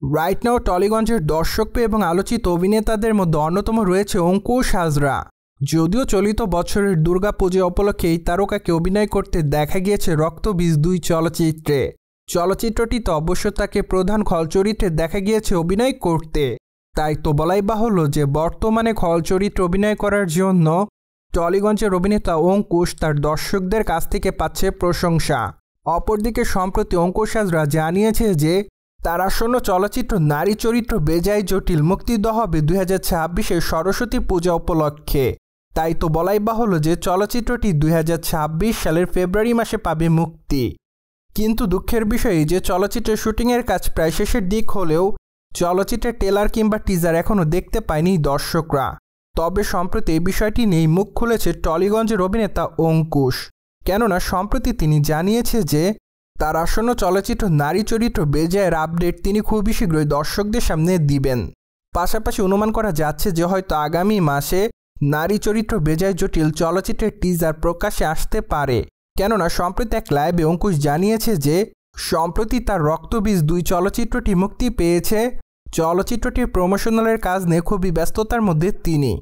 Right now টলিগঞ্জের দর্শকপ্রিয় এবং আলোচিত অভিনেতাদের মধ্যে অন্যতম রয়েছে অঙ্কুশ হাজরা। যদিও চলিত বছরের দুর্গাপূজা উপলক্ষে এই তারকাকে অভিনয় করতে দেখা গিয়েছে রক্তবীজ ২ চলচ্চিত্রে। চলচ্চিত্রটিতে অবশ্য তাকে প্রধান খল চরিত্রে দেখা গিয়েছে অভিনয় করতে। তাই তো বলাই বাহুল্য যে বর্তমানে খল চরিত্রে অভিনয় করার জন্য টলিগঞ্জের অভিনেতা অঙ্কুশ তার দর্শকদের কাছ থেকে পাচ্ছে প্রশংসা। অপরদিকে সম্প্রতি অঙ্কুশ হাজরা জানিয়েছে যে তার আসন্ন চলচ্চিত্র নারী চরিত্র বেজায় জটিল মুক্তি দেওয়া হবে 2026-এর সরস্বতী পূজা উপলক্ষে। তাই তো বলাই বাহুল্য যে চলচ্চিত্রটি 2026 সালের ফেব্রুয়ারি মাসে পাবে মুক্তি। কিন্তু দুঃখের বিষয় যে চলচ্চিত্রের শুটিংয়ের কাজ প্রায় শেষের দিক হলেও চলচ্চিত্রের ট্রেলার কিংবা টিজার এখনও দেখতে পায়নি দর্শকরা। তবে সম্প্রতি এই বিষয়টি নিয়ে মুখ খুলেছে টলিগঞ্জের অভিনেতা অঙ্কুশ। কেননা সম্প্রতি তিনি জানিয়েছে যে তার আসন্ন চলচ্চিত্র নারী চরিত্র বেজায়ের আপডেট তিনি খুবই শীঘ্রই দর্শকদের সামনে দিবেন। পাশাপাশি অনুমান করা যাচ্ছে যে হয়তো আগামী মাসে নারী চরিত্র বেজায় জটিল চলচ্চিত্রের টিজার প্রকাশে আসতে পারে। কেননা সম্প্রতি এক লাইভে অঙ্কুশ জানিয়েছে যে সম্প্রতি তার রক্তবীজ ২ চলচ্চিত্রটি মুক্তি পেয়েছে। চলচ্চিত্রটির প্রমোশনালের কাজ নিয়ে খুবই ব্যস্ততার মধ্যে তিনি।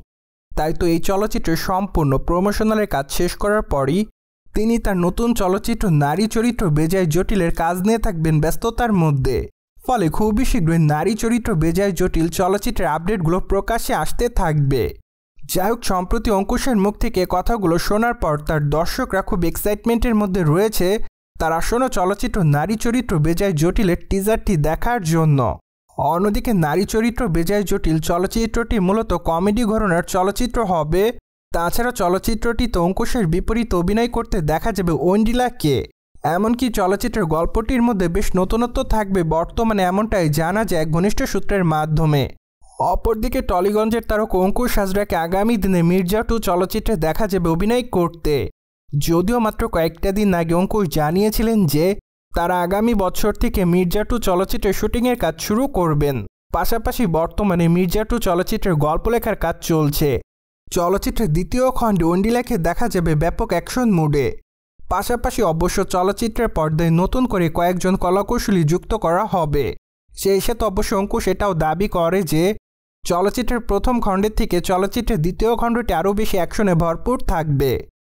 তাই তো এই চলচ্চিত্রের সম্পূর্ণ প্রমোশনালের কাজ শেষ করার পরই তিনি তার নতুন চলচ্চিত্র নারী চরিত্র বেজায় জটিলের কাজ নিয়ে থাকবেন ব্যস্ততার মধ্যে। ফলে খুবই শীঘ্রই নারী চরিত্র বেজায় জটিল চলচ্চিত্রের আপডেটগুলো প্রকাশ্যে আসতে থাকবে। যাই হোক, সম্প্রতি অঙ্কুশের মুখ থেকে কথাগুলো শোনার পর তার দর্শকরা খুব এক্সাইটমেন্টের মধ্যে রয়েছে তার আসন্ন চলচ্চিত্র নারী চরিত্র বেজায় জটিলের টিজারটি দেখার জন্য। অন্যদিকে নারী চরিত্র বেজায় জটিল চলচ্চিত্রটি মূলত কমেডি ঘরানার চলচ্চিত্র হবে। তাছাড়া চলচ্চিত্রটিতে অঙ্কুশের বিপরীতে অভিনয় করতে দেখা যাবে ঐন্দ্রিলাকে। এমনকি চলচ্চিত্রের গল্পটির মধ্যে বেশ নতুনত্ব থাকবে বর্তমানে, এমনটাই জানা যায় ঘনিষ্ঠ সূত্রের মাধ্যমে। অপরদিকে টলিগঞ্জের তারকা অঙ্কুশ হাজরাকে আগামী দিনে মির্জা 2 চলচ্চিত্রে দেখা যাবে অভিনয় করতে। যদিও মাত্র কয়েকটা দিন আগে অঙ্কুশ জানিয়েছিলেন যে তারা আগামী বছর থেকে মির্জা 2 চলচ্চিত্রের শুটিংয়ের কাজ শুরু করবেন। পাশাপাশি বর্তমানে মির্জা 2 চলচ্চিত্রের গল্প লেখার কাজ চলছে। চলচ্চিত্রের দ্বিতীয় খণ্ডে ঐন্দ্রিলাকে দেখা যাবে ব্যাপক অ্যাকশন মুডে। পাশাপাশি অবশ্য চলচ্চিত্রের পর্দায় নতুন করে কয়েকজন কলাকৌশলী যুক্ত করা হবে। সেই সাথে অবশ্য অঙ্কুশ এটাও দাবি করে যে চলচ্চিত্রের প্রথম খণ্ডের থেকে চলচ্চিত্রের দ্বিতীয় খণ্ডটি আরও বেশি অ্যাকশনে ভরপুর থাকবে।